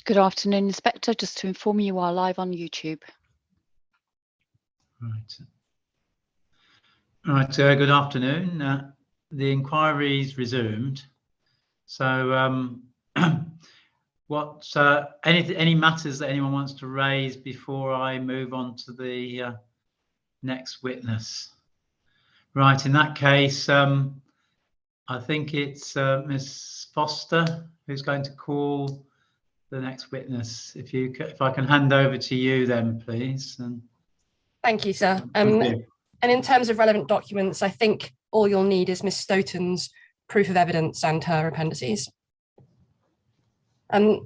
Good afternoon, Inspector. Just to inform you, you are live on YouTube. Right. Good afternoon. The inquiry is resumed. So, any matters that anyone wants to raise before I move on to the next witness? Right. In that case, I think it's Ms. Foster who's going to call the next witness. If I can hand over to you, then please. Thank you, sir. Thank you. And in terms of relevant documents, I think all you'll need is Ms. Stoughton's proof of evidence and her appendices. Ms.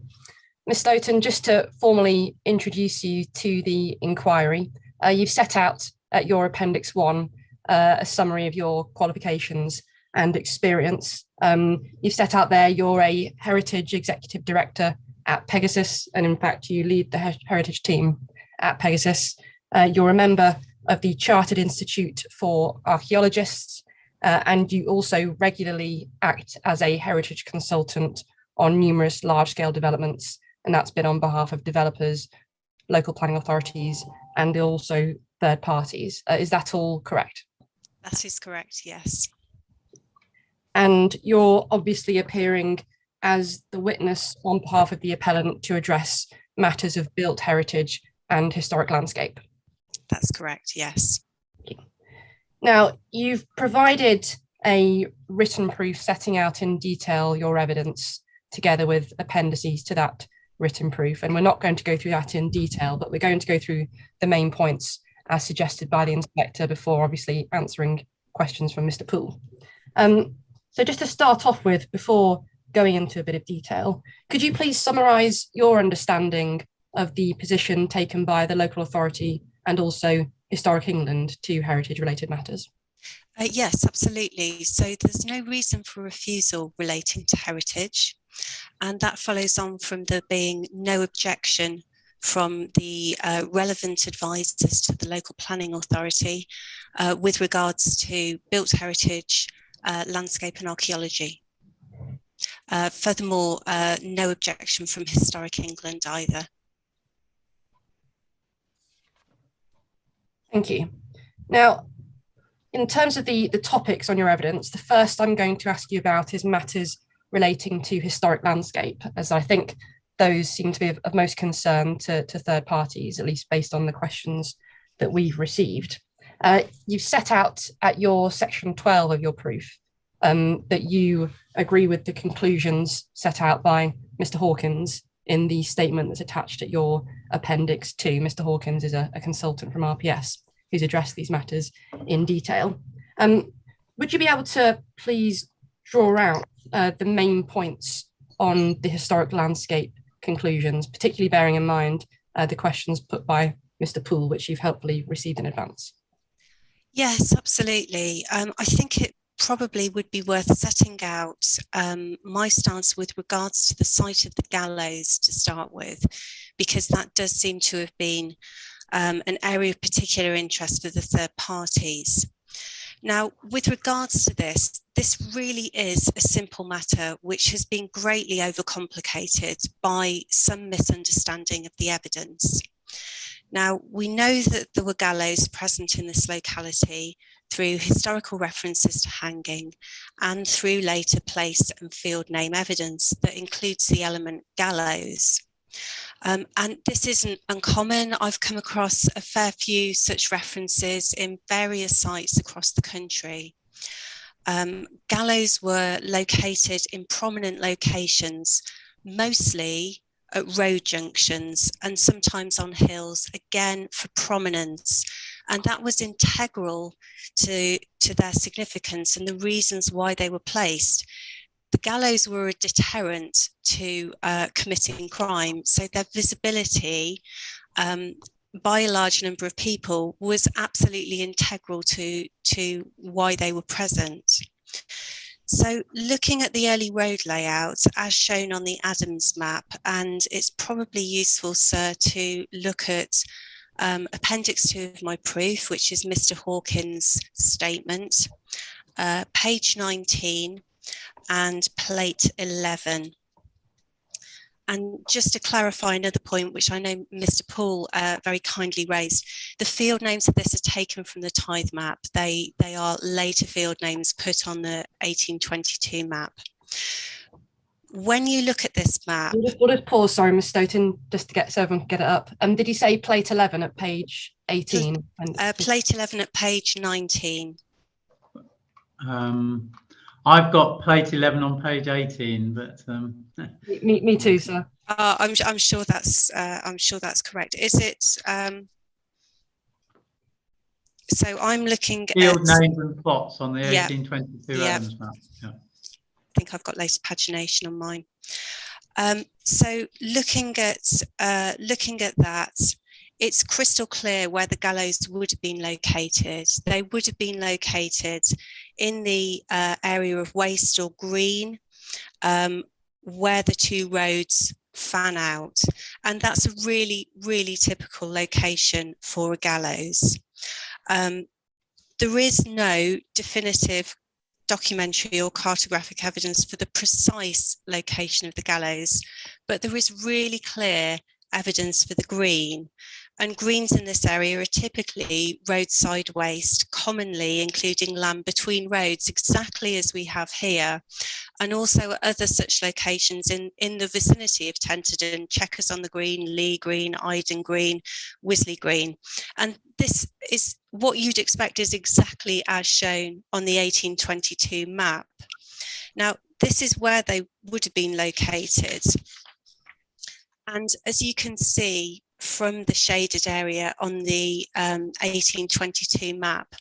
Stoughton, just to formally introduce you to the inquiry, you've set out at your Appendix 1 a summary of your qualifications and experience. You've set out there you're a Heritage Executive Director at Pegasus, and in fact, you lead the Heritage team at Pegasus. You're a member of the Chartered Institute for Archaeologists, and you also regularly act as a heritage consultant on numerous large-scale developments, and that's been on behalf of developers, local planning authorities, and also third parties. Is that all correct? That is correct, yes. And you're obviously appearing as the witness on behalf of the appellant to address matters of built heritage and historic landscape. That's correct, yes. Now, you've provided a written proof setting out in detail your evidence together with appendices to that written proof. And we're not going to go through that in detail, but we're going to go through the main points as suggested by the inspector before obviously answering questions from Mr. Poole. So just to start off with, before going into a bit of detail, could you please summarise your understanding of the position taken by the local authority and also Historic England to heritage-related matters? Yes, absolutely. So there's no reason for refusal relating to heritage, and that follows on from there being no objection from the relevant advisors to the local planning authority with regards to built heritage, landscape and archaeology. Furthermore, no objection from Historic England either. Thank you. Now, in terms of the topics on your evidence, the first I'm going to ask you about is matters relating to historic landscape, as I think those seem to be of most concern to third parties, at least based on the questions that we've received. You've set out at your section 12 of your proof that you agree with the conclusions set out by Mr. Hawkins in the statement that's attached at your Appendix 2. Mr. Hawkins is a consultant from RPS who's addressed these matters in detail. Would you be able to please draw out the main points on the historic landscape conclusions, particularly bearing in mind the questions put by Mr. Poole, which you've helpfully received in advance? Yes, absolutely. I think it probably would be worth setting out my stance with regards to the site of the gallows to start with, because that does seem to have been an area of particular interest for the third parties. Now, with regards to this really is a simple matter which has been greatly overcomplicated by some misunderstanding of the evidence. Now, we know that there were gallows present in this locality through historical references to hanging and through later place and field name evidence that includes the element gallows. And this isn't uncommon. I've come across a fair few such references in various sites across the country. Gallows were located in prominent locations, mostly at road junctions and sometimes on hills, again for prominence. And that was integral to their significance and the reasons why they were placed. The gallows were a deterrent to committing crime, so their visibility by a large number of people was absolutely integral to why they were present. So looking at the early road layout as shown on the Adams map, and it's probably useful, sir, to look at Appendix 2 of my proof, which is Mr. Hawkins' statement, page 19 and plate 11. And just to clarify another point, which I know Mr. Paul very kindly raised, the field names of this are taken from the tithe map. They are later field names put on the 1822 map. When you look at this map, We'll just pause, sorry, Ms. Stoughton, just to get so everyone can get it up. Did you say plate 11 at page 18? plate 11 at page 19. I've got plate 11 on page 18, but me too, sir. I'm sure that's correct. Is it? So I'm looking field at names and plots on the 1822 Yeah. Evans map. Yeah. I think I've got later pagination on mine. So looking at that, it's crystal clear where the gallows would have been located. They would have been located in the area of waste or green, where the two roads fan out. And that's a really, really typical location for a gallows. There is no definitive documentary or cartographic evidence for the precise location of the gallows, but there is really clear evidence for the green. And greens in this area are typically roadside waste, commonly including land between roads, exactly as we have here, and also other such locations in the vicinity of Tenterden: Chequers on the Green, Lee Green, Iden Green, Wisley Green. And this is what you'd expect is exactly as shown on the 1822 map. Now, this is where they would have been located. And as you can see from the shaded area on the 1822 map,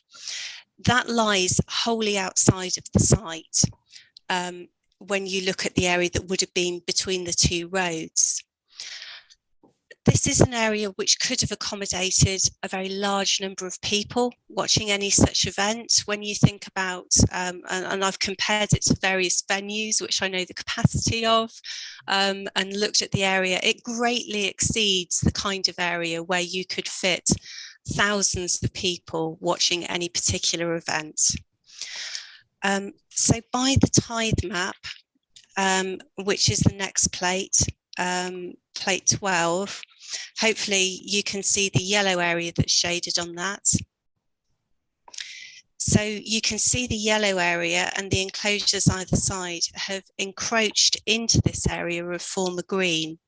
that lies wholly outside of the site when you look at the area that would have been between the two roads. This is an area which could have accommodated a very large number of people watching any such event. When you think about, and I've compared it to various venues, which I know the capacity of, and looked at the area, it greatly exceeds the kind of area where you could fit thousands of people watching any particular event. So by the tithe map, which is the next plate, plate 12, hopefully you can see the yellow area that's shaded on that. So you can see the yellow area, and the enclosures either side have encroached into this area of former green.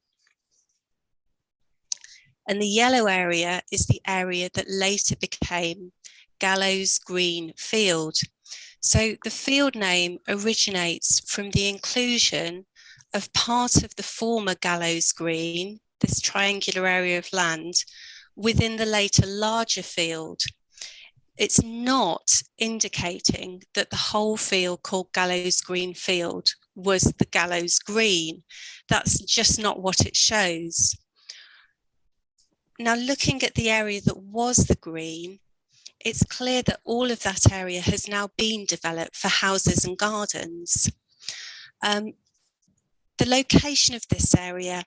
And the yellow area is the area that later became Gallows Green Field. So the field name originates from the inclusion of part of the former Gallows Green, this triangular area of land, within the later larger field. It's not indicating that the whole field called Gallows Green Field was the Gallows Green. That's just not what it shows. Now, looking at the area that was the green, it's clear that all of that area has now been developed for houses and gardens. The location of this area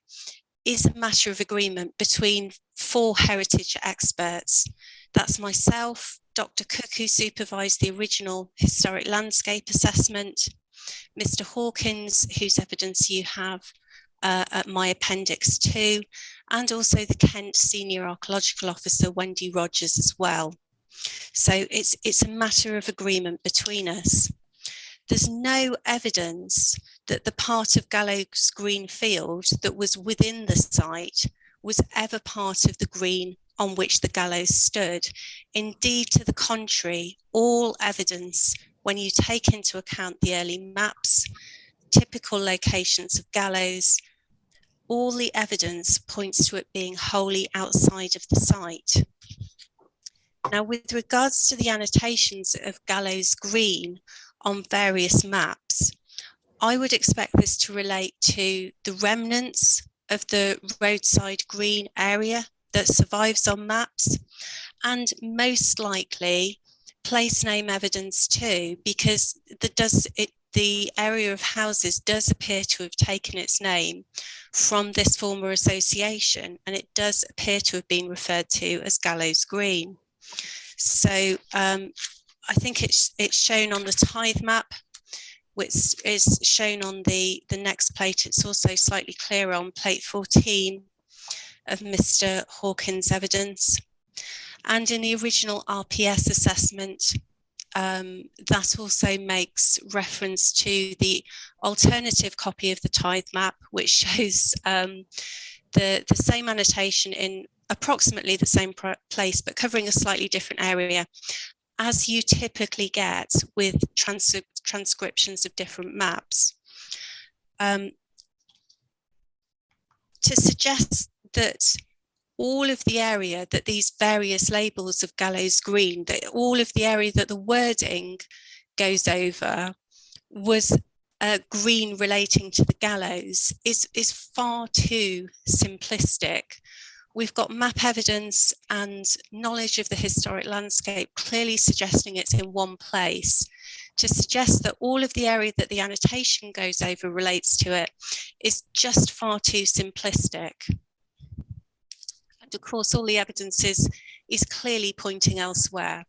is a matter of agreement between 4 heritage experts. That's myself, Dr. Cook, who supervised the original historic landscape assessment, Mr. Hawkins, whose evidence you have at my appendix 2, and also the Kent Senior Archaeological Officer, Wendy Rogers, as well. So it's a matter of agreement between us. There's no evidence that the part of Gallows Green Field that was within the site was ever part of the green on which the gallows stood. Indeed, to the contrary, all evidence, when you take into account the early maps, typical locations of gallows, all the evidence points to it being wholly outside of the site. Now, with regards to the annotations of Gallows Green on various maps, I would expect this to relate to the remnants of the roadside green area that survives on maps, and most likely place name evidence too, because the area of houses does appear to have taken its name from this former association, and it does appear to have been referred to as Gallows Green. So I think it's shown on the tithe map. which is shown on the next plate. It's also slightly clearer on plate 14 of Mr. Hawkins' evidence. And in the original RPS assessment, that also makes reference to the alternative copy of the tithe map, which shows the same annotation in approximately the same place, but covering a slightly different area, as you typically get with transcriptions of different maps. To suggest that all of the area that these various labels of gallows green, that all of the area that the wording goes over was green relating to the gallows is far too simplistic. We've got map evidence and knowledge of the historic landscape clearly suggesting it's in one place. To suggest that all of the area that the annotation goes over relates to it is just far too simplistic. And of course, all the evidence is clearly pointing elsewhere.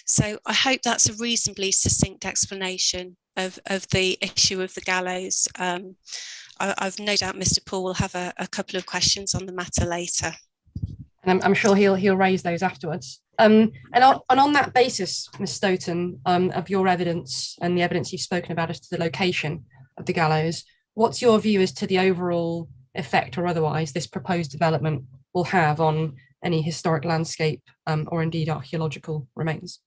So I hope that's a reasonably succinct explanation of the issue of the gallows. I've no doubt Mr. Paul will have a couple of questions on the matter later. And I'm sure he'll raise those afterwards. And on that basis, Ms. Stoughton, of your evidence and the evidence you've spoken about as to the location of the gallows, what's your view as to the overall effect or otherwise this proposed development will have on any historic landscape or indeed archaeological remains?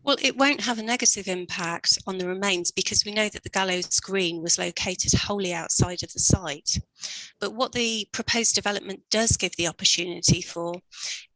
Well, it won't have a negative impact on the remains because we know that the gallows green was located wholly outside of the site. But what the proposed development does give the opportunity for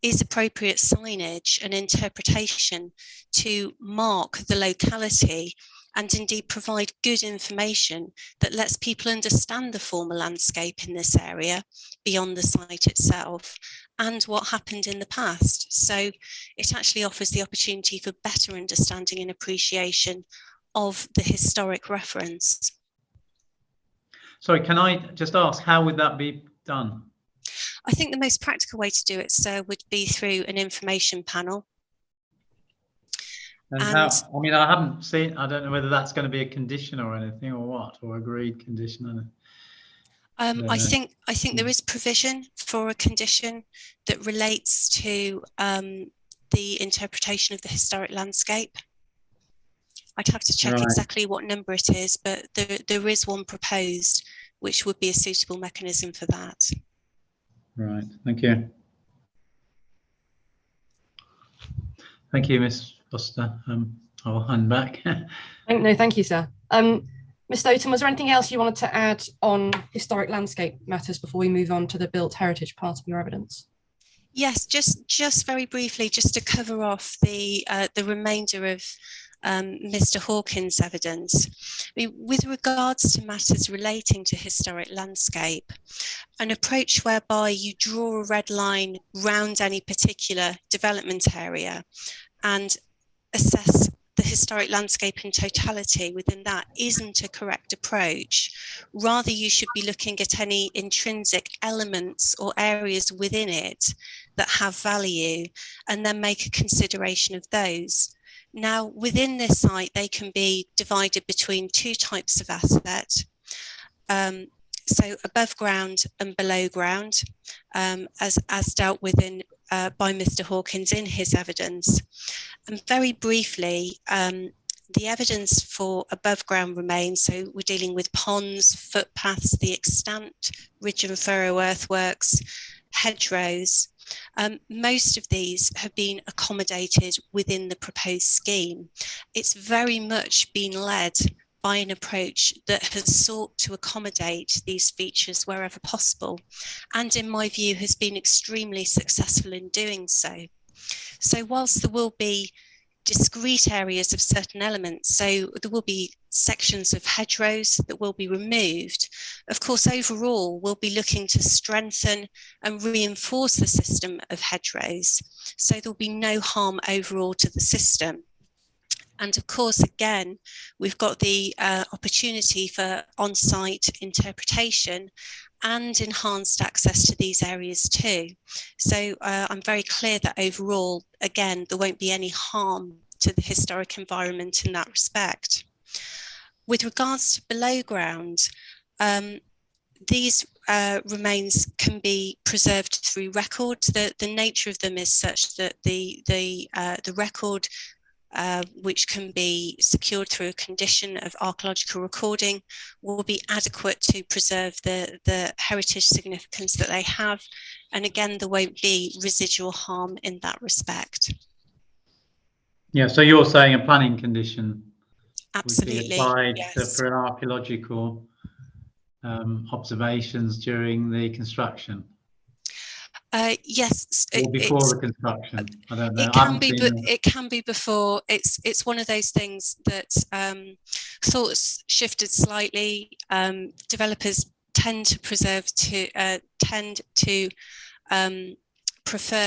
is appropriate signage and interpretation to mark the locality and indeed provide good information that lets people understand the former landscape in this area beyond the site itself and what happened in the past. So it actually offers the opportunity for better understanding and appreciation of the historic reference. Sorry, can I just ask, how would that be done? I think the most practical way to do it, sir, would be through an information panel. And how, I mean, I haven't seen, I don't know whether that's going to be a condition or anything or what, or agreed condition. I think there is provision for a condition that relates to the interpretation of the historic landscape. I'd have to check exactly what number it is, but there is one proposed, which would be a suitable mechanism for that. Right, thank you. Thank you, Ms. Foster. I'll hand back. No, thank you, sir. Ms. Stoughton, was there anything else you wanted to add on historic landscape matters before we move on to the built heritage part of your evidence? Yes, just very briefly, just to cover off the remainder of Mr. Hawkins' evidence. I mean, with regards to matters relating to historic landscape, an approach whereby you draw a red line round any particular development area and assess the historic landscape in totality within that isn't a correct approach. Rather, you should be looking at any intrinsic elements or areas within it that have value and then make a consideration of those. Now, within this site, they can be divided between two types of asset. So above ground and below ground, as dealt with by Mr. Hawkins in his evidence. And very briefly, the evidence for above ground remains, so we're dealing with ponds, footpaths, the extant ridge and furrow earthworks, hedgerows. Most of these have been accommodated within the proposed scheme. It's very much been led by an approach that has sought to accommodate these features wherever possible, and in my view has been extremely successful in doing so. So whilst there will be discrete areas of certain elements, so there will be sections of hedgerows that will be removed, of course overall we'll be looking to strengthen and reinforce the system of hedgerows, so there'll be no harm overall to the system. And of course, again, we've got the opportunity for on-site interpretation and enhanced access to these areas too. So I'm very clear that overall, again, there won't be any harm to the historic environment in that respect. With regards to below ground, these remains can be preserved through record. The nature of them is such that the record, which can be secured through a condition of archaeological recording, will be adequate to preserve the heritage significance that they have. And again, there won't be residual harm in that respect. Yeah, so you're saying a planning condition Absolutely, would be applied yes. for archaeological observations during the construction? Yes, or before the construction. I don't know. It can be before. It's one of those things that thoughts shifted slightly. Developers tend to prefer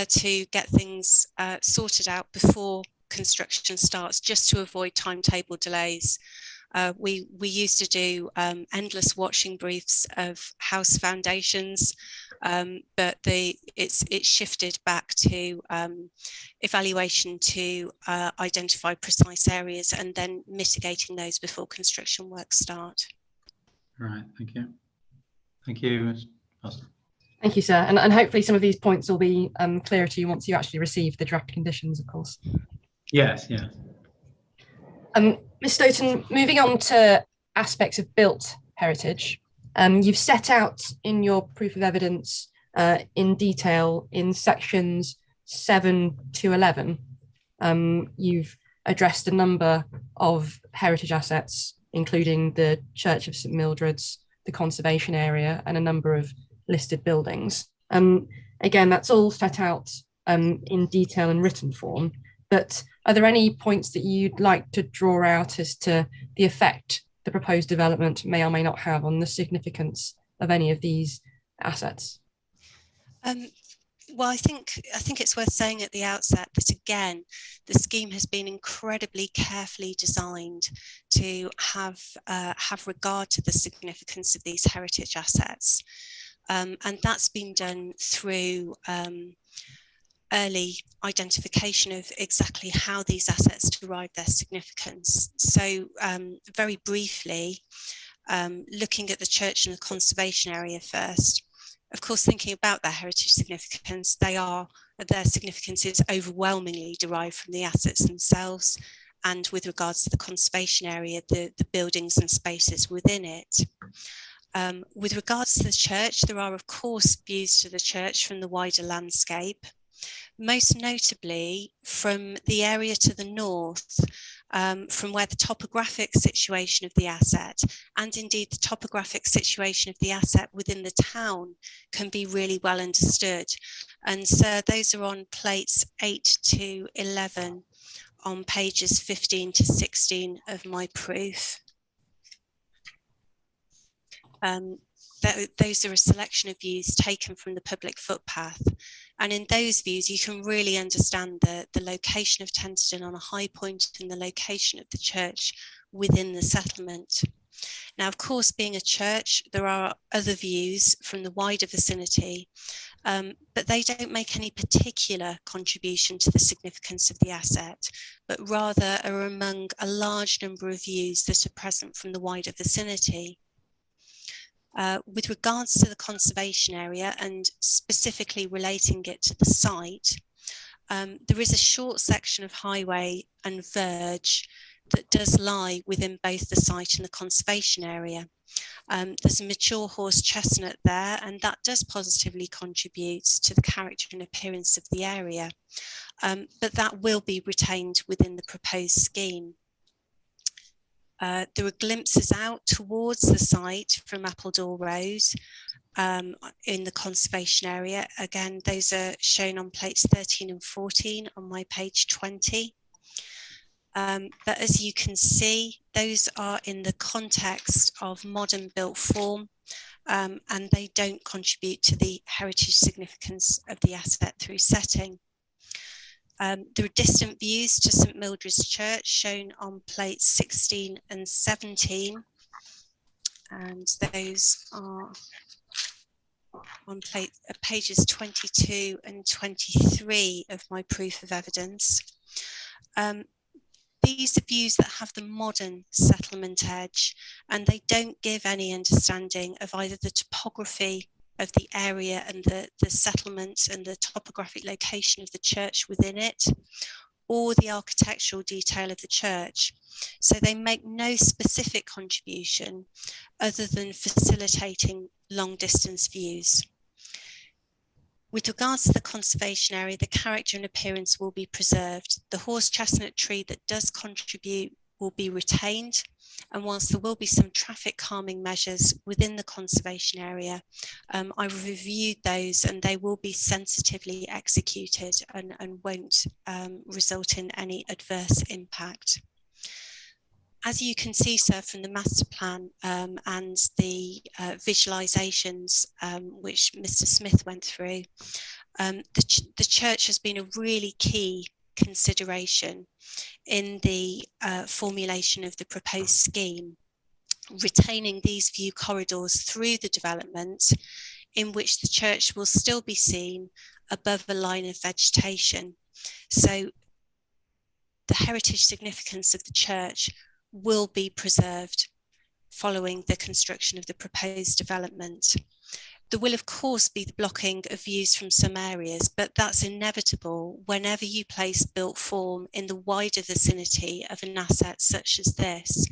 to get things sorted out before construction starts, just to avoid timetable delays. We used to do endless watching briefs of house foundations, but it's shifted back to evaluation to identify precise areas and then mitigating those before construction work start. Right, thank you. Thank you, Ms. Foster. Thank you, sir. And hopefully some of these points will be clearer to you once you actually receive the draft conditions, of course. Yes, yes. Ms. Stoughton, moving on to aspects of built heritage, you've set out in your proof of evidence in detail in sections 7 to 11. You've addressed a number of heritage assets, including the Church of St Mildred's, the conservation area, and a number of listed buildings. Again, that's all set out in detail in written form, but are there any points that you'd like to draw out as to the effect the proposed development may or may not have on the significance of any of these assets? Well, I think it's worth saying at the outset that, again, the scheme has been incredibly carefully designed to have regard to the significance of these heritage assets, and that's been done through early identification of exactly how these assets derive their significance. So very briefly, looking at the church and the conservation area first, of course, thinking about their heritage significance, their significance is overwhelmingly derived from the assets themselves, and with regards to the conservation area, the buildings and spaces within it. With regards to the church, there are, of course, views to the church from the wider landscape, most notably from the area to the north, from where the topographic situation of the asset, and indeed the topographic situation of the asset within the town, can be really well understood. And so those are on plates 8 to 11 on pages 15 to 16 of my proof. Those are a selection of views taken from the public footpath. And in those views, you can really understand the location of Tenterden on a high point and the location of the church within the settlement. Now, of course, being a church, there are other views from the wider vicinity, but they don't make any particular contribution to the significance of the asset, but rather are among a large number of views that are present from the wider vicinity. With regards to the conservation area and specifically relating it to the site, there is a short section of highway and verge that does lie within both the site and the conservation area. There's a mature horse chestnut there, and that does positively contribute to the character and appearance of the area, but that will be retained within the proposed scheme. There are glimpses out towards the site from Appledore Road in the conservation area. Again, those are shown on plates 13 and 14 on my page 20. But as you can see, those are in the context of modern built form, and they don't contribute to the heritage significance of the asset through setting. There are distant views to St Mildred's Church shown on plates 16 and 17, and those are on pages 22 and 23 of my proof of evidence. These are views that have the modern settlement edge, and they don't give any understanding of either the topography of the area and the settlement and the topographic location of the church within it, or the architectural detail of the church. So they make no specific contribution other than facilitating long distance views. With regards to the conservation area, the character and appearance will be preserved. The horse chestnut tree that does contribute will be retained, and whilst there will be some traffic calming measures within the conservation area, I've reviewed those and they will be sensitively executed and won't result in any adverse impact. As you can see, sir, from the master plan and the visualisations which Mr. Smith went through, the church has been a really key consideration in the formulation of the proposed scheme, retaining these view corridors through the development, in which the church will still be seen above a line of vegetation. So the heritage significance of the church will be preserved following the construction of the proposed development. There will of course be the blocking of views from some areas, but that's inevitable whenever you place built form in the wider vicinity of an asset such as this.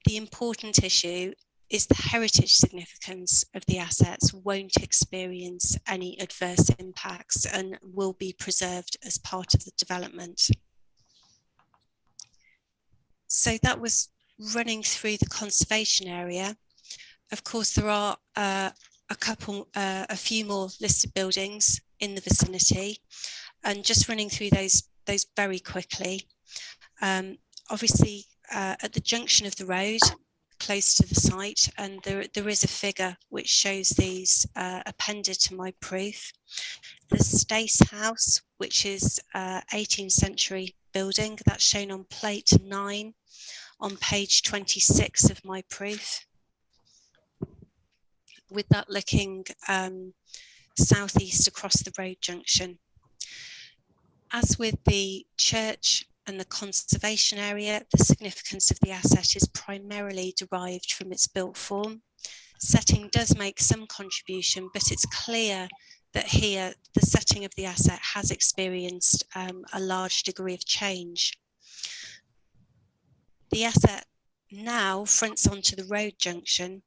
The important issue is the heritage significance of the assets won't experience any adverse impacts and will be preserved as part of the development. So that was running through the conservation area. Of course, there are a few more listed buildings in the vicinity, and just running through those very quickly. Obviously, at the junction of the road, close to the site, and there is a figure which shows these appended to my proof. The Stace House, which is 18th century building, that's shown on plate 9 on page 26 of my proof, with that looking southeast across the road junction. As with the church and the conservation area, the significance of the asset is primarily derived from its built form. Setting does make some contribution, but it's clear that here the setting of the asset has experienced a large degree of change. The asset now fronts onto the road junction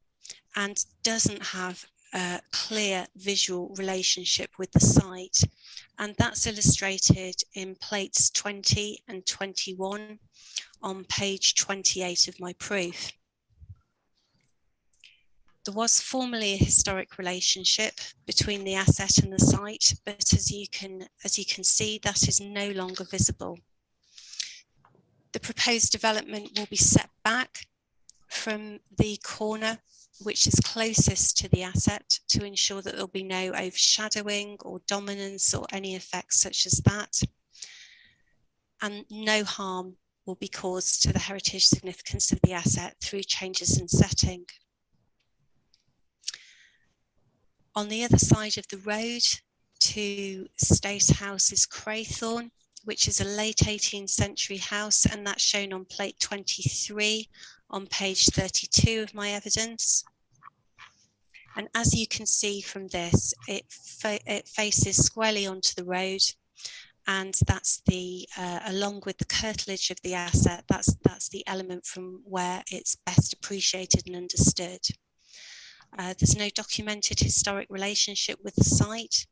and doesn't have a clear visual relationship with the site. And that's illustrated in plates 20 and 21 on page 28 of my proof. There was formerly a historic relationship between the asset and the site, but as you can see, that is no longer visible. The proposed development will be set back from the corner which is closest to the asset to ensure that there'll be no overshadowing or dominance or any effects such as that. And no harm will be caused to the heritage significance of the asset through changes in setting. On the other side of the road to Stace House is Craythorne, which is a late 18th century house, and that's shown on plate 23 on page 32 of my evidence. And as you can see from this, it faces squarely onto the road, and that's the along with the curtilage of the asset, that's the element from where it's best appreciated and understood. There's no documented historic relationship with the site,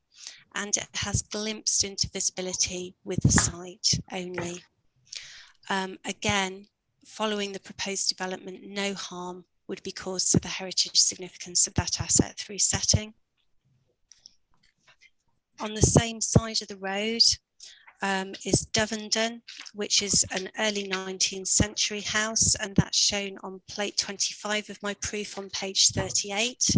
and it has glimpsed into visibility with the site only. Again, following the proposed development, no harm would be caused to the heritage significance of that asset through setting. On the same side of the road is Tenterden, which is an early 19th century house, and that's shown on plate 25 of my proof on page 38.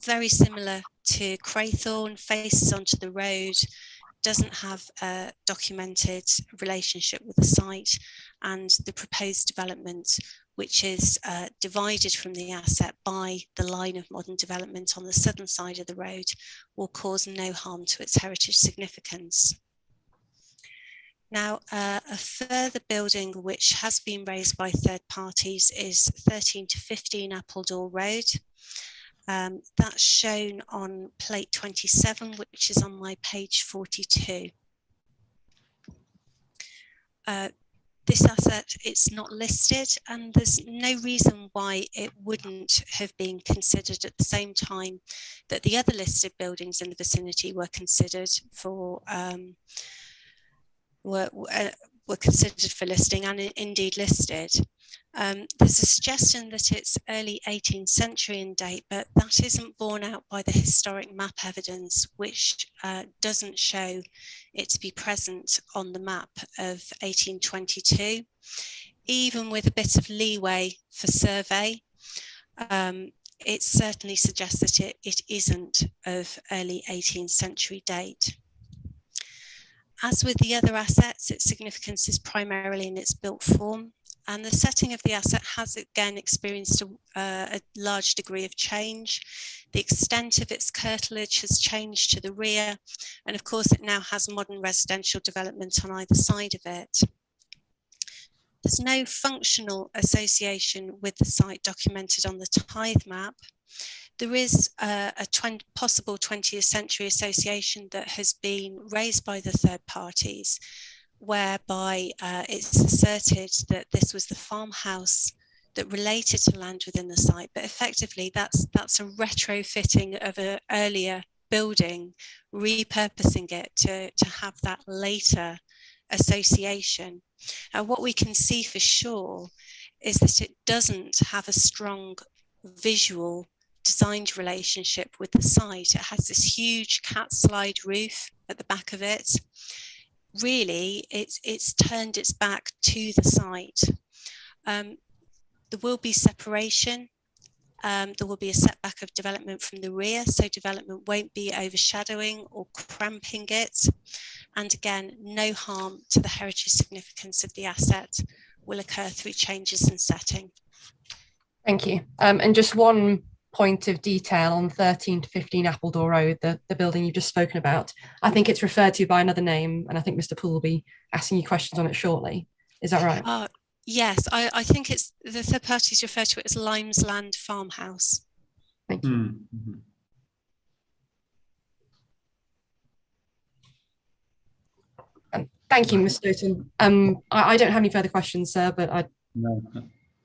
Very similar to Craythorne, faces onto the road, doesn't have a documented relationship with the site, and the proposed development, which is divided from the asset by the line of modern development on the southern side of the road, will cause no harm to its heritage significance. Now, a further building which has been raised by third parties is 13 to 15 Appledore Road. That's shown on plate 27, which is on my page 42. This asset, it's not listed, and there's no reason why it wouldn't have been considered at the same time that the other listed buildings in the vicinity were considered for were considered for listing and indeed listed. There's a suggestion that it's early 18th century in date, but that isn't borne out by the historic map evidence, which doesn't show it to be present on the map of 1822. Even with a bit of leeway for survey, it certainly suggests that it isn't of early 18th century date. As with the other assets, its significance is primarily in its built form, and the setting of the asset has again experienced a large degree of change. The extent of its curtilage has changed to the rear, and of course it now has modern residential development on either side of it. There's no functional association with the site documented on the tithe map. There is a possible 20th century association that has been raised by the third parties, whereby it's asserted that this was the farmhouse that related to land within the site, but effectively that's a retrofitting of an earlier building, repurposing it to have that later association. What we can see for sure is that it doesn't have a strong visual designed relationship with the site. It has this huge cat slide roof at the back of it. Really, it's turned its back to the site. There will be separation. There will be a setback of development from the rear, so development won't be overshadowing or cramping it. And again, no harm to the heritage significance of the asset will occur through changes in setting. Thank you. And just one point of detail on 13 to 15 Appledore Road, the building you've just spoken about. I think it's referred to by another name, and I think Mr. Poole will be asking you questions on it shortly. Is that right? Yes, I think it's the third parties refer to it as Limes Land Farmhouse. Thank you. Mm-hmm. Thank you, Ms. Stoughton. I don't have any further questions, sir, but I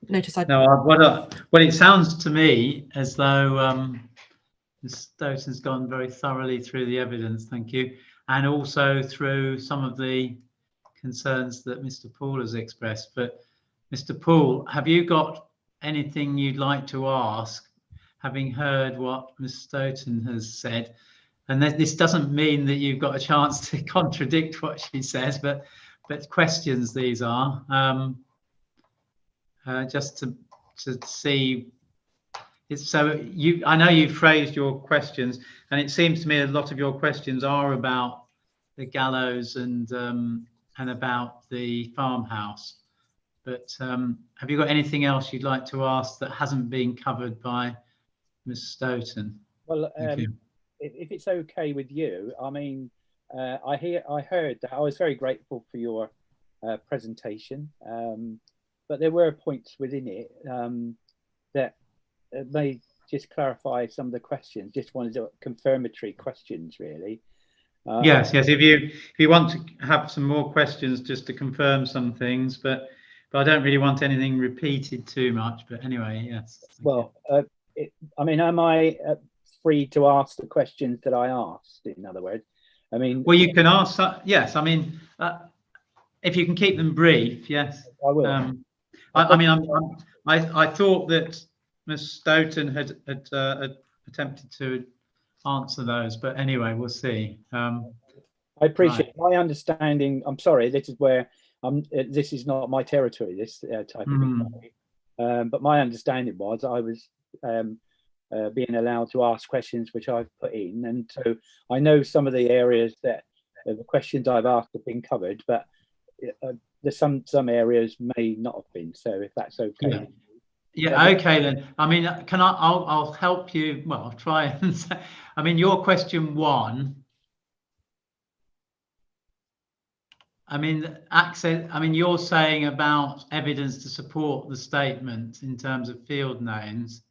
noticed I... No, well, it sounds to me as though Ms. Stoughton's gone very thoroughly through the evidence, thank you, and also through some of the concerns that Mr. Poole has expressed. But Mr. Poole, have you got anything you'd like to ask, having heard what Ms. Stoughton has said? And this doesn't mean that you've got a chance to contradict what she says, but questions these are, just to see. So I know you've phrased your questions, and it seems to me a lot of your questions are about the gallows and about the farmhouse. But have you got anything else you'd like to ask that hasn't been covered by Ms. Stoughton? Well, if it's okay with you, I mean, I heard that. I was very grateful for your presentation, but there were points within it that may just clarify some of the questions. Just wanted to confirmatory questions, really. Yes. If you want to have some more questions, just to confirm some things, but I don't really want anything repeated too much. But anyway, yes. Well, I mean, am I free to ask the questions that I asked? In other words, I mean, well, you can ask. Yes, I mean, if you can keep them brief, yes. I will. I mean, I thought that Ms. Stoughton had attempted to answer those, but anyway, we'll see. I appreciate my understanding. I'm sorry, this is where this is not my territory, this type of inquiry. But my understanding was I was being allowed to ask questions which I've put in, and so I know some of the areas that the questions I've asked have been covered, but there's some areas may not have been. So if that's okay. Yeah. Okay then. I mean, I'll help you. Well, I'll try and say, I mean, your question one. I mean, access. I mean, you're saying about evidence to support the statement in terms of field names.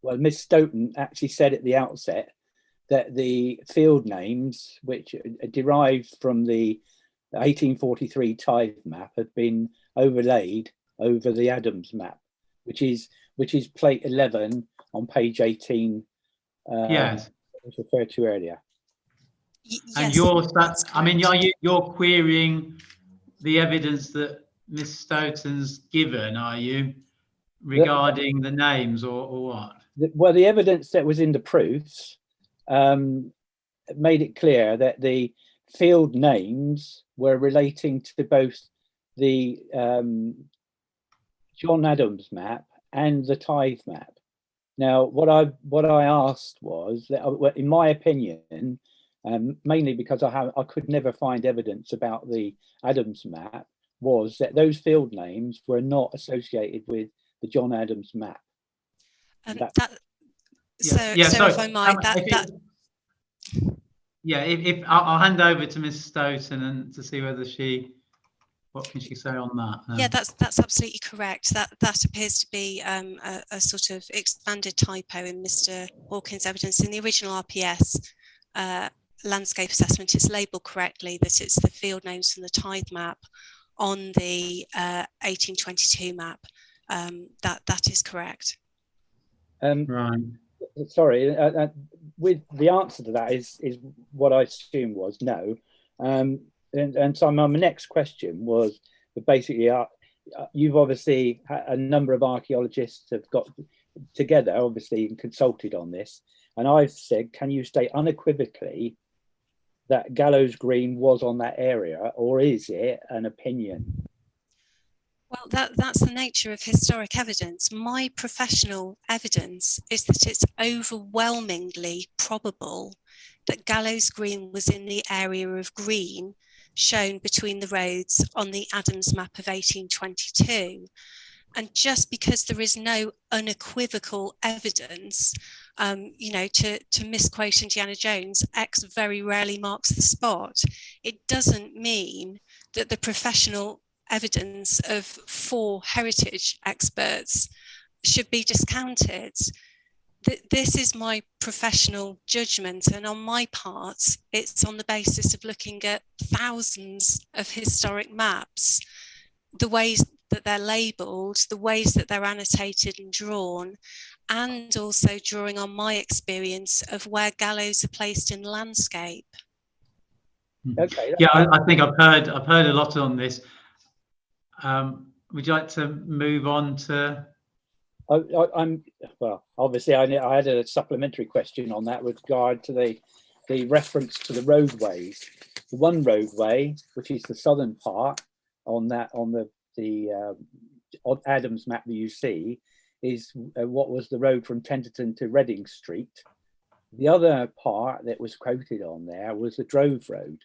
Well, Miss Stoughton actually said at the outset that the field names, which are derived from the 1843 tithe map, had been overlaid over the Adams map, which is plate 11 on page 18. Yes. Was referred to earlier. And Yes, I mean, you're querying the evidence that Miss Stoughton's given, are you, regarding the names, or what? Well, the evidence that was in the proofs made it clear that the field names were relating to both the John Adams map and the tithe map. Now, what I asked was that, in my opinion, mainly because I could never find evidence about the Adams map, was that those field names were not associated with the John Adams map. Sorry. If I might, if I'll hand over to Miss Stoughton and to see whether what can she say on that? Yeah, that's absolutely correct. That appears to be a sort of expanded typo in Mr. Hawkins' evidence. In the original RPS landscape assessment, it's labelled correctly that it's the field names from the tithe map on the 1822 map. That is correct. Right. Sorry, with the answer to that is what I assumed was no. And so my next question was basically, you've obviously a number of archaeologists have got together, obviously, and consulted on this. And I've said, can you state unequivocally that Gallows Green was on that area, or is it an opinion? Well, that's the nature of historic evidence. My professional evidence is that it's overwhelmingly probable that Gallows Green was in the area of green shown between the roads on the Adams map of 1822. And just because there is no unequivocal evidence, to misquote Indiana Jones, X very rarely marks the spot. It doesn't mean that the professional evidence of 4 heritage experts should be discounted. This is my professional judgment, and on my part, it's on the basis of looking at thousands of historic maps, the ways that they're labelled, the ways that they're annotated and drawn, and also drawing on my experience of where gallows are placed in landscape. Okay. Yeah, I think I've heard a lot on this. Would you like to move on to? Well, obviously, I had a supplementary question on that with regard to the reference to the roadways. The one roadway, which is the southern part on the Adams map that you see, is what was the road from Tenterden to Reading Street. The other part that was quoted on there was the Drove Road,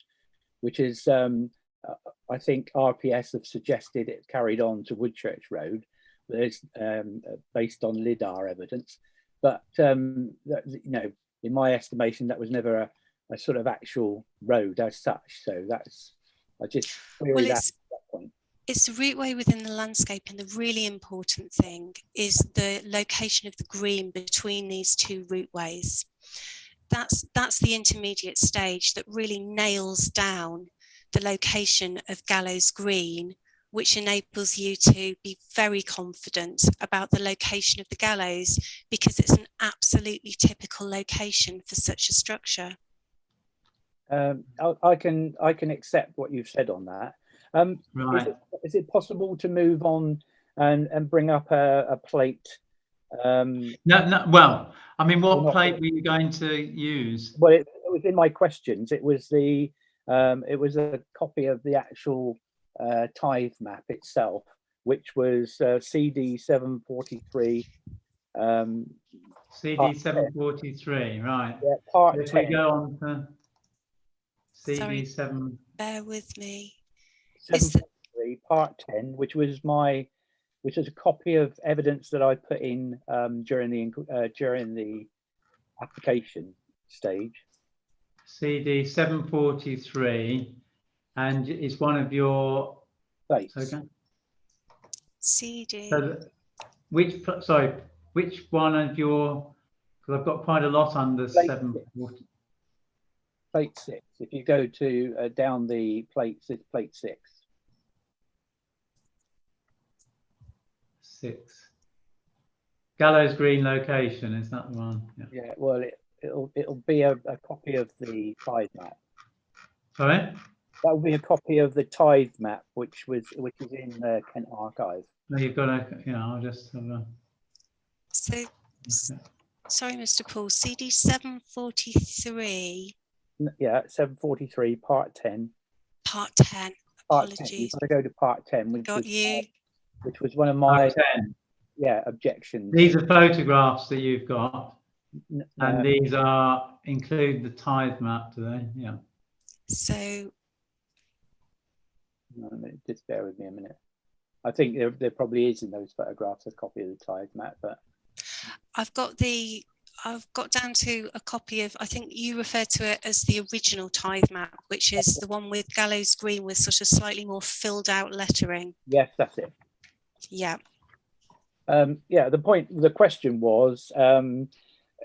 which is, I think RPS have suggested it carried on to Woodchurch Road. There's based on LIDAR evidence, but in my estimation, that was never a sort of actual road as such. So I just query that at that point. It's a routeway within the landscape, and the really important thing is the location of the green between these 2 routeways. That's the intermediate stage that really nails down the location of Gallows Green, which enables you to be very confident about the location of the gallows, because it's an absolutely typical location for such a structure. I can accept what you've said on that. Right. Is it possible to move on and bring up a plate? No. Well, I mean, what plate were you going to use? Well, it was in my questions. It was a copy of the actual tithe map itself, which was CD 743. CD 743, right? Yeah, part 10. If we go on to CD 7. Bear with me. 743, part 10, which was a copy of evidence that I put in during the application stage. CD 743. and it's one of your Plates. okay. CD. So which one of your? Because I've got quite a lot under Plate 740. Plate 6. If you go to down the plates, it's plate 6. 6. Gallows Green location, is that the one? Yeah. Yeah. Well, it'll be a copy of the tithe map. Sorry? That will be a copy of the tithe map, which is in the Kent Archive. No, you've got a. Yeah, I'll just have a. So, Okay. sorry, Mr. Paul, CD 743, Yeah, 743, part 10. part 10. Part 10. You've Apologies. got to go to part 10, Got you. which was one of my Part 10. objections. These are photographs that you've got, N- and these include the tithe map, do they? Yeah. So, just bear with me a minute. I think there probably is in those photographs a copy of the tithe map, but I've got down to a copy of, I think you refer to it as the original tithe map, which is the one with Gallows Green with sort of slightly more filled out lettering. yes, that's it. Yeah. The question was, and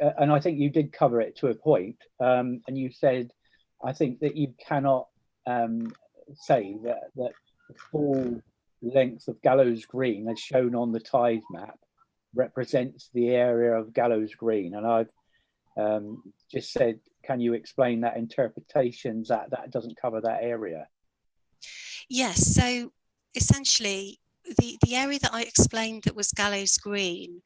I think you did cover it to a point, and you said, I think that you cannot say that the full length of Gallows Green as shown on the tithe map represents the area of Gallows Green, and I've just said, can you explain that interpretation that doesn't cover that area? Yes, so essentially the area that I explained that was Gallows Green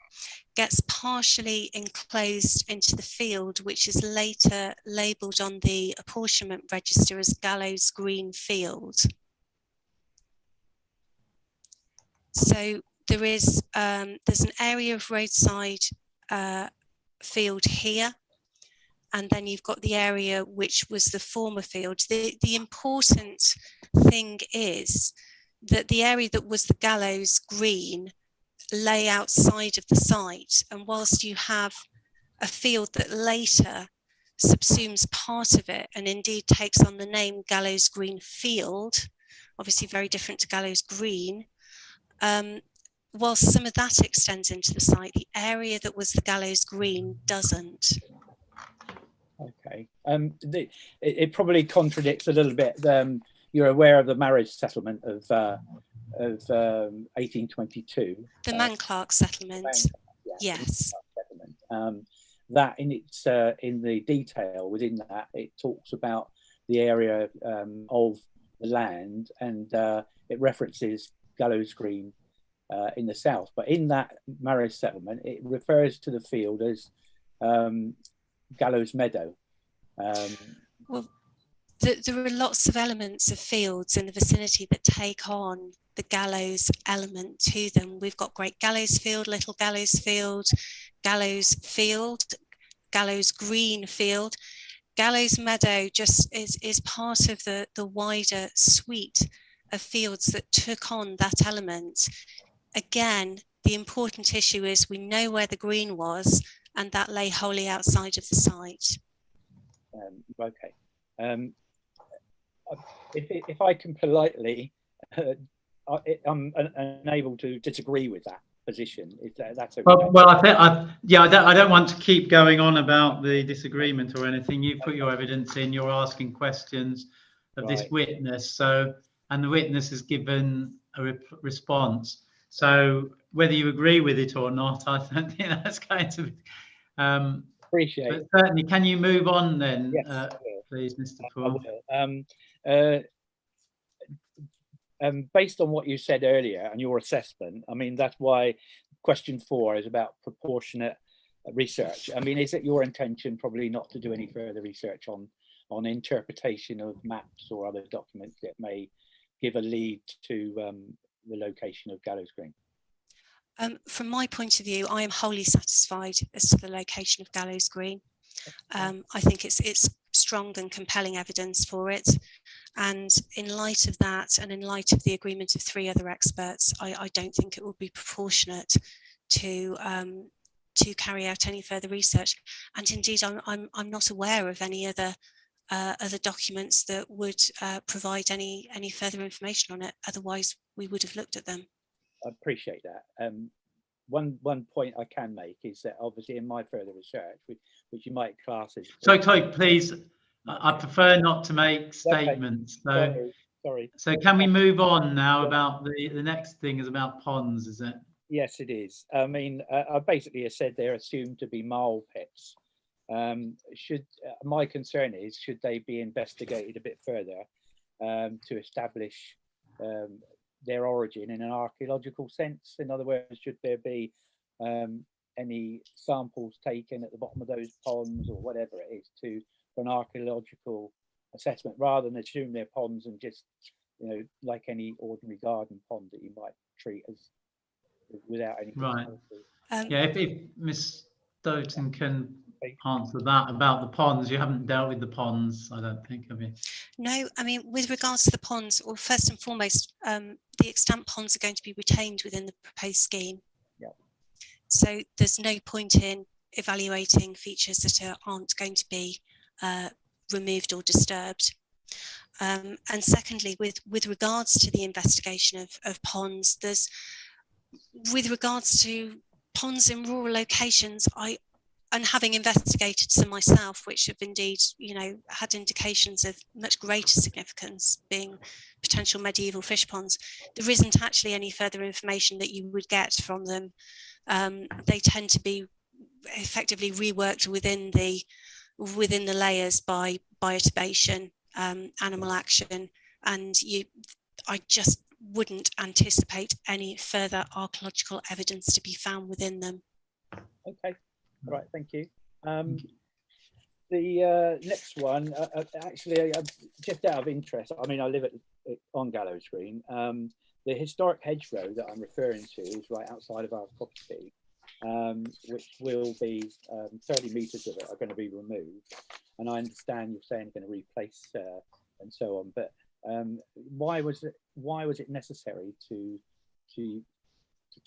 gets partially enclosed into the field, which is later labelled on the apportionment register as Gallows Green Field. So there's an area of roadside field here, and then you've got the area which was the former field. The important thing is that the area that was the Gallows Green lay outside of the site, and whilst you have a field that later subsumes part of it and indeed takes on the name Gallows Green Field, obviously very different to Gallows Green, whilst some of that extends into the site, the area that was the Gallows Green doesn't. Okay. It probably contradicts a little bit. You're aware of the marriage settlement of 1822. The Manclark settlement. Yes. Settlement. That in the detail within that, it talks about the area of the land, and it references Gallows Green in the south. But in that marriage settlement, it refers to the field as Gallows Meadow. Well, there are lots of elements of fields in the vicinity that take on the gallows element to them. We've got Great Gallows Field, Little Gallows Field, Gallows Field, Gallows Green Field. Gallows Meadow just is part of the wider suite of fields that took on that element. Again, the important issue is we know where the green was, and that lay wholly outside of the site. Okay. If I can politely, I'm unable to disagree with that position. If that's okay. Well, I don't want to keep going on about the disagreement or anything. You put your evidence in. You're asking questions of this witness. So, and the witness has given a response. So, whether you agree with it or not, I don't think that's going to. Appreciate it. Certainly, can you move on then, yes, please, Mr. Paul? Based on what you said earlier and your assessment, I mean, that's why question 4 is about proportionate research. I mean, is it your intention probably not to do any further research on interpretation of maps or other documents that may give a lead to the location of Gallows Green? From my point of view, I am wholly satisfied as to the location of Gallows Green. I think it's strong and compelling evidence for it. And in light of that, and in light of the agreement of 3 other experts, I don't think it would be proportionate to carry out any further research. And indeed, I'm not aware of any other other documents that would provide any further information on it. Otherwise, we would have looked at them. I appreciate that. One point I can make is that obviously in my further research, which you might class as... So, please, I prefer not to make statements. Okay. So, sorry. So can we move on now? About the next thing is about ponds, is it? Yes, it is. I mean, I basically said they're assumed to be mole pits. My concern is, should they be investigated a bit further to establish their origin in an archaeological sense? In other words, should there be any samples taken at the bottom of those ponds or whatever it is for an archaeological assessment, rather than assume they're ponds and just, you know, like any ordinary garden pond that you might treat as without any... Right. Yeah, if Miss Stoughton can answer that about the ponds. You haven't dealt with the ponds, I don't think, have you? No, I mean, with regards to the ponds, or first and foremost, the extant ponds are going to be retained within the proposed scheme. Yeah. So there's no point in evaluating features that aren't going to be removed or disturbed. And secondly, with regards to the investigation of ponds, with regards to ponds in rural locations, and having investigated some myself, which have indeed, you know, had indications of much greater significance, being potential medieval fish ponds, there isn't actually any further information that you would get from them. They tend to be effectively reworked within the layers by biotubation, animal action, and I just wouldn't anticipate any further archaeological evidence to be found within them. Okay. Right, thank you. The next one, actually, just out of interest, I mean, I live on Gallows Green. The historic hedgerow that I'm referring to is right outside of our property, which will be 30 metres of it are going to be removed. And I understand you're saying you're going to replace and so on, but why was it necessary to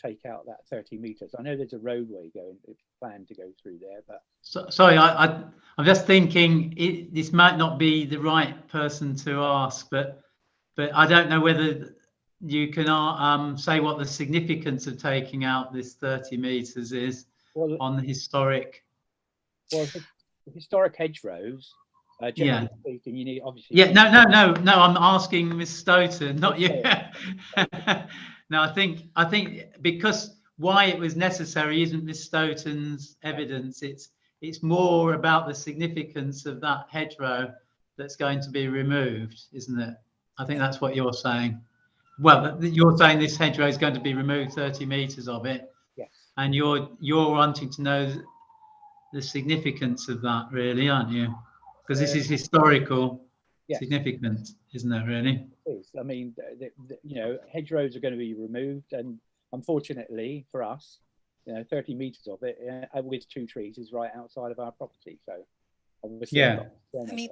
take out that 30 metres? I know there's a roadway planned to go through there, but sorry, I'm just thinking this might not be the right person to ask, but I don't know whether you can say what the significance of taking out this 30 metres is on the historic. Well, historic hedgerows. Generally speaking, you need obviously. Yeah, no. I'm asking Miss Stoughton, not you. No, I think because why it was necessary isn't Miss Stoughton's evidence. It's more about the significance of that hedgerow that's going to be removed, isn't it? I think that's what you're saying. Well, you're saying this hedgerow is going to be removed, 30 metres of it. Yes. And you're wanting to know the significance of that, really, aren't you? Because this is historical significance, isn't it, really? It is. I mean, you know, hedgerows are going to be removed, and unfortunately for us, you know, 30 metres of it with 2 trees is right outside of our property. So, obviously, I mean,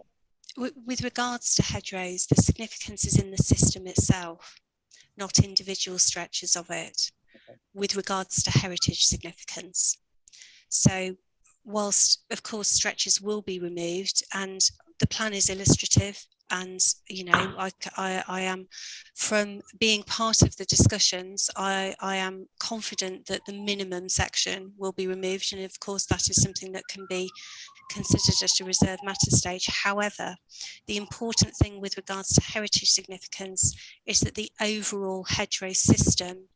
with regards to hedgerows, the significance is in the system itself, not individual stretches of it. Okay. With regards to heritage significance, so whilst of course stretches will be removed, and the plan is illustrative, and you know, I am, from being part of the discussions, I am confident that the minimum section will be removed, and of course that is something that can be considered at a reserved matter stage. However, the important thing with regards to heritage significance is that the overall hedgerow system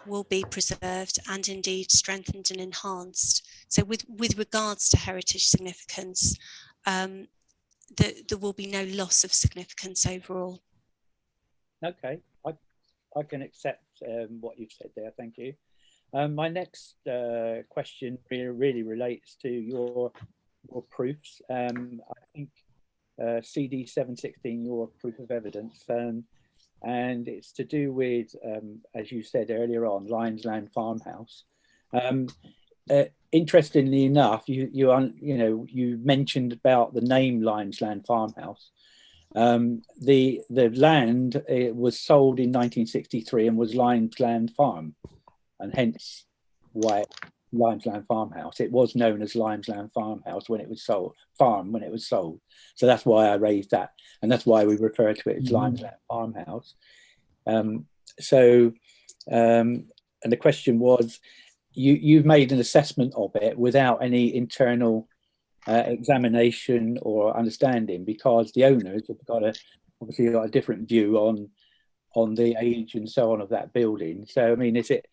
will be preserved and indeed strengthened and enhanced. So with regards to heritage significance, there will be no loss of significance overall. Okay, I can accept what you've said there, thank you. My next question really relates to your proofs. I think CD 716, your proof of evidence, and it's to do with, as you said earlier on, Lyons Land Farmhouse. Interestingly enough, you mentioned about the name Lyons Land Farmhouse. The land was sold in 1963 and was Lyons Land Farm, and hence why Limesland Farmhouse. It was known as Limesland Farmhouse when it was sold, when it was sold. So that's why I raised that, and that's why we refer to it as Limesland Farmhouse. And the question was, you've made an assessment of it without any internal examination or understanding, because the owners have obviously got a different view on the age and so on of that building. So I mean, is it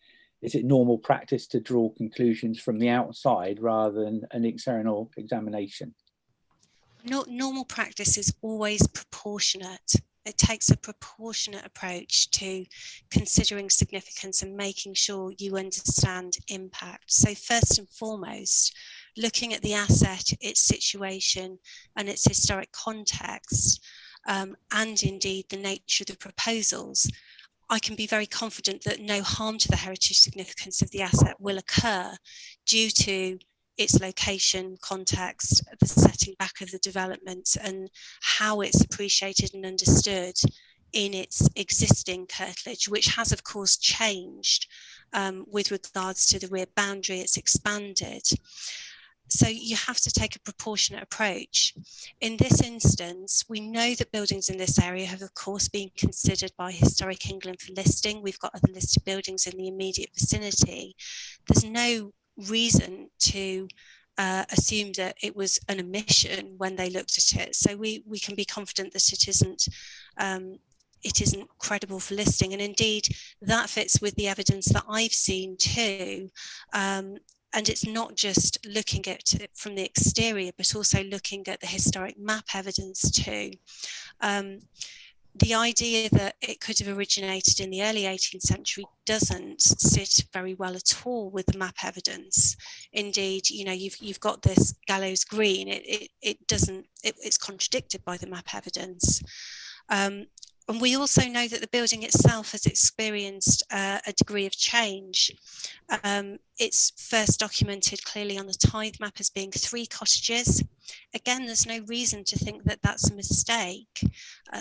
normal practice to draw conclusions from the outside rather than an external examination? Normal practice is always proportionate. It takes a proportionate approach to considering significance and making sure you understand impact. So first and foremost, looking at the asset, its situation and its historic context, and indeed the nature of the proposals, I can be very confident that no harm to the heritage significance of the asset will occur due to its location, context, the setting back of the development, and how it's appreciated and understood in its existing curtilage, which has of course changed with regards to the rear boundary. It's expanded. So you have to take a proportionate approach. In this instance, we know that buildings in this area have of course been considered by Historic England for listing. We've got other listed buildings in the immediate vicinity. There's no reason to assume that it was an omission when they looked at it. So we can be confident that it isn't credible for listing. And indeed, that fits with the evidence that I've seen too. And it's not just looking at it from the exterior, but also looking at the historic map evidence too. The idea that it could have originated in the early 18th century doesn't sit very well at all with the map evidence. Indeed, you know, you've got this gallows green. It's contradicted by the map evidence. And we also know that the building itself has experienced a degree of change. It's first documented clearly on the tithe map as being 3 cottages. Again, there's no reason to think that that's a mistake.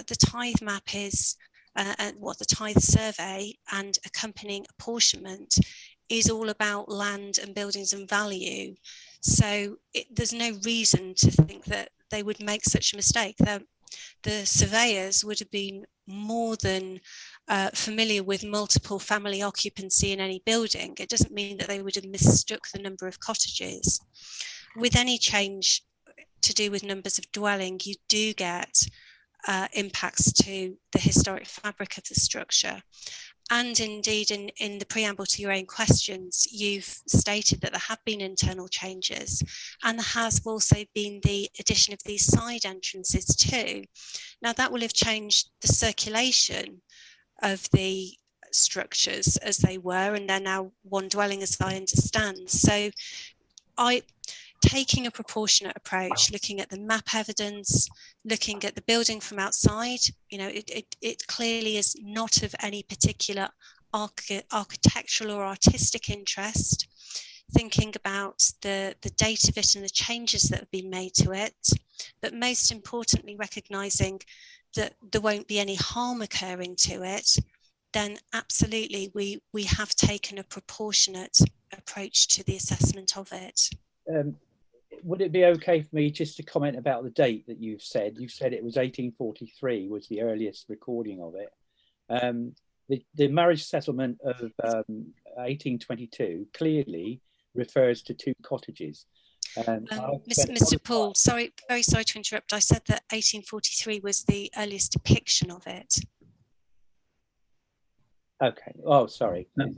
The tithe map is, the tithe survey and accompanying apportionment is all about land and buildings and value. So there's no reason to think that they would make such a mistake. The surveyors would have been more than familiar with multiple family occupancy in any building. It doesn't mean that they would have mistook the number of cottages. With any change to do with numbers of dwelling, you do get impacts to the historic fabric of the structure. And indeed, in the preamble to your own questions, you've stated that there have been internal changes, and there has also been the addition of these side entrances too. Now, that will have changed the circulation of the structures as they were, and they're now one dwelling as I understand. So taking a proportionate approach, looking at the map evidence, looking at the building from outside, you know, it clearly is not of any particular architectural or artistic interest. Thinking about the date of it and the changes that have been made to it, but most importantly, recognizing that there won't be any harm occurring to it, then absolutely we have taken a proportionate approach to the assessment of it. Would it be okay for me just to comment about the date that you've said? You've said it was 1843 was the earliest recording of it. The marriage settlement of 1822 clearly refers to 2 cottages. Mr. Paul, sorry, very sorry to interrupt. I said that 1843 was the earliest depiction of it. Okay. Oh, sorry. No.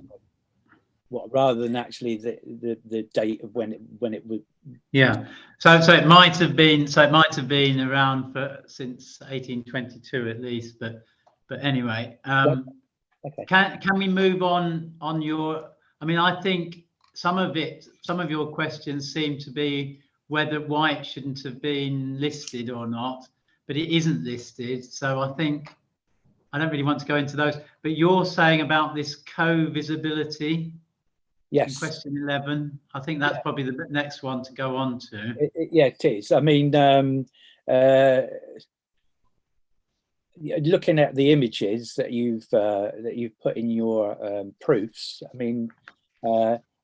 What, rather than actually the date of when it would? Yeah. So it might have been around since 1822 at least. But anyway, okay. Can we move on your? I mean, I think some of your questions seem to be why it shouldn't have been listed or not, but it isn't listed. So I think I don't really want to go into those. But you're saying about this co-visibility. Yes. Question 11. I think that's probably the next one to go on to. Yeah, it is. I mean, looking at the images that you've put in your proofs, I mean,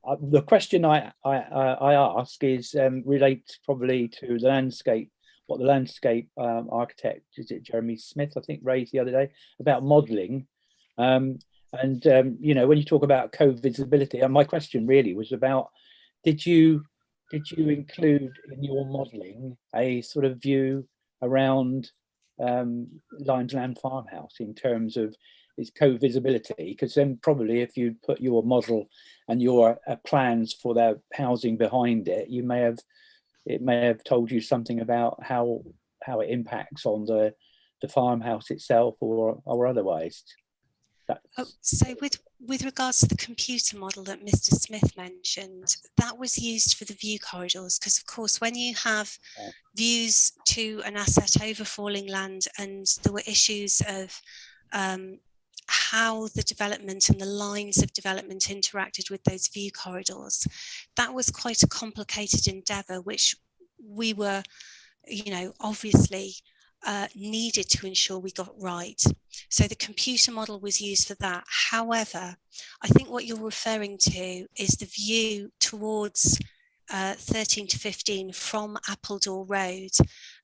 the question I ask is relates probably to the landscape, what the landscape architect, is it Jeremy Smith, I think, raised the other day about modelling. You know, when you talk about co-visibility, and my question really was about, did you include in your modelling a sort of view around Limes Land Farmhouse in terms of its co-visibility? Because then probably if you put your model and your plans for their housing behind it, it may have told you something about how it impacts on the farmhouse itself or otherwise. So with regards to the computer model that Mr. Smith mentioned, that was used for the view corridors, because of course when you have views to an asset over falling land, and there were issues of how the development and the lines of development interacted with those view corridors, that was quite a complicated endeavour, which we were, you know, obviously needed to ensure we got right. So the computer model was used for that. However, I think what you're referring to is the view towards 13 to 15 from Appledore Road,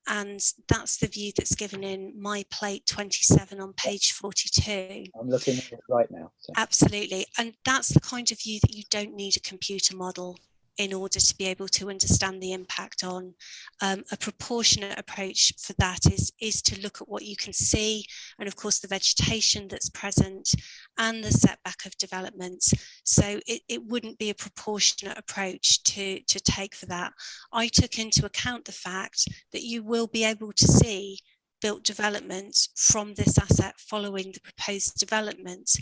and that's the view that's given in my plate 27 on page 42. I'm looking at it right now. So. Absolutely, and that's the kind of view that you don't need a computer model in order to be able to understand the impact on. A proportionate approach for that is to look at what you can see, and of course the vegetation that's present and the setback of development. So it wouldn't be a proportionate approach to take for that. I took into account the fact that you will be able to see built development from this asset following the proposed development,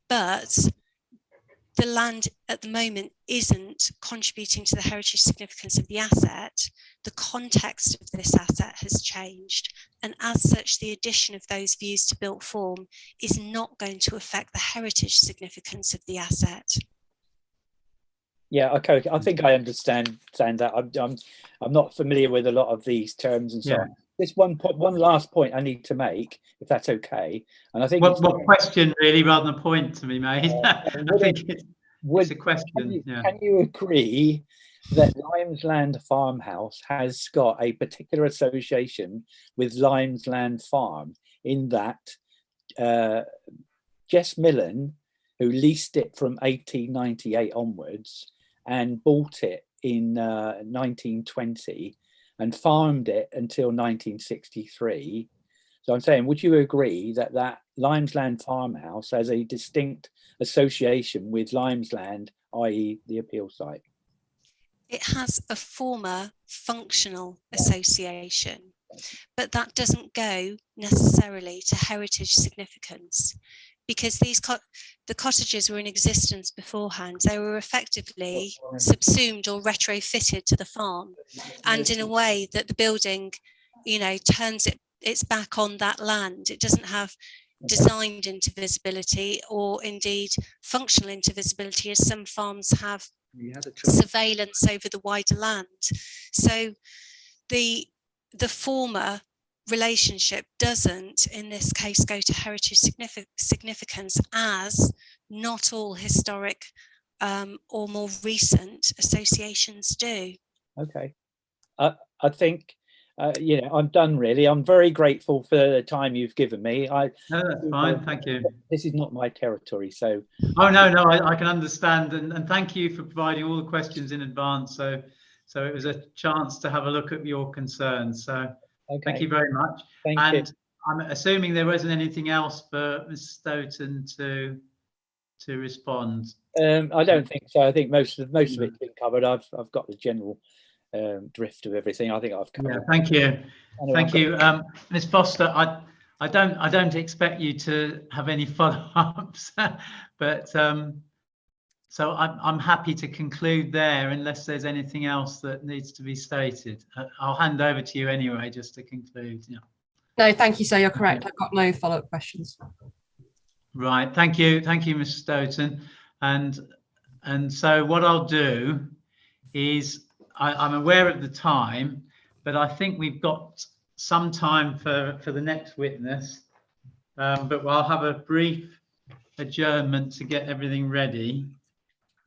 but the land at the moment isn't contributing to the heritage significance of the asset. The context of this asset has changed, and as such the addition of those views to built form is not going to affect the heritage significance of the asset. Yeah, okay, I think I understand that. I'm not familiar with a lot of these terms and so on. This one last point I need to make, if that's okay. And I think what question really, rather than a point to be made. I think it's a question. Can you agree that Limes Land Farmhouse has got a particular association with Limes Land Farm, in that Jess Millen, who leased it from 1898 onwards and bought it in 1920 and farmed it until 1963. So I'm saying, would you agree that Limes Land Farmhouse has a distinct association with Limes Land, i.e. the appeal site? It has a former functional association, but that doesn't go necessarily to heritage significance, because the cottages were in existence beforehand. They were effectively subsumed or retrofitted to the farm, and in a way that the building, you know, turns its back on that land. It doesn't have designed intervisibility or indeed functional intervisibility, as some farms have surveillance over the wider land. So the former relationship doesn't in this case go to heritage significance, as not all historic or more recent associations do. Okay, I think you know, I'm done really. I'm very grateful for the time you've given me. No, that's fine, thank you. This is not my territory, so. Oh no, I can understand, and thank you for providing all the questions in advance. So it was a chance to have a look at your concerns. So okay. Thank you very much. Thank you. I'm assuming there wasn't anything else for Ms. Stoughton to respond. I don't think so. I think most of it's been covered. I've got the general drift of everything. I think I've covered. Yeah, thank you. Anyway, thank you, Ms. Foster. I don't expect you to have any follow-ups, but so I'm happy to conclude there unless there's anything else that needs to be stated. I'll hand over to you anyway, just to conclude. Yeah. No, thank you, sir. You're correct. I've got no follow-up questions. Right. Thank you, Ms. Stoughton. And so what I'll do is I'm aware of the time, but I think we've got some time for the next witness. But I'll have a brief adjournment to get everything ready.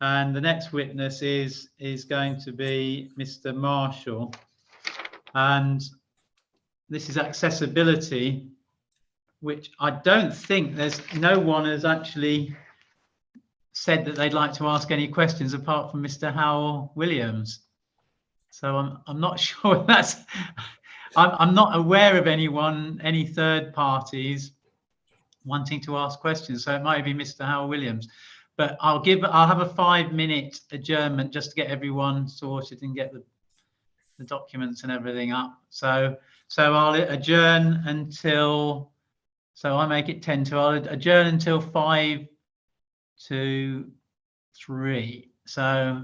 And the next witness is going to be Mr. Marshall. And this is accessibility, which I don't think no one has actually said that they'd like to ask any questions apart from Mr. Howell Williams. So I'm not sure that's, I'm not aware of any third parties wanting to ask questions. So it might be Mr. Howell Williams, but I'll have a 5-minute adjournment just to get everyone sorted and get the documents and everything up. So I'll adjourn until, so I make it 10 to, I'll adjourn until 5 to 3. So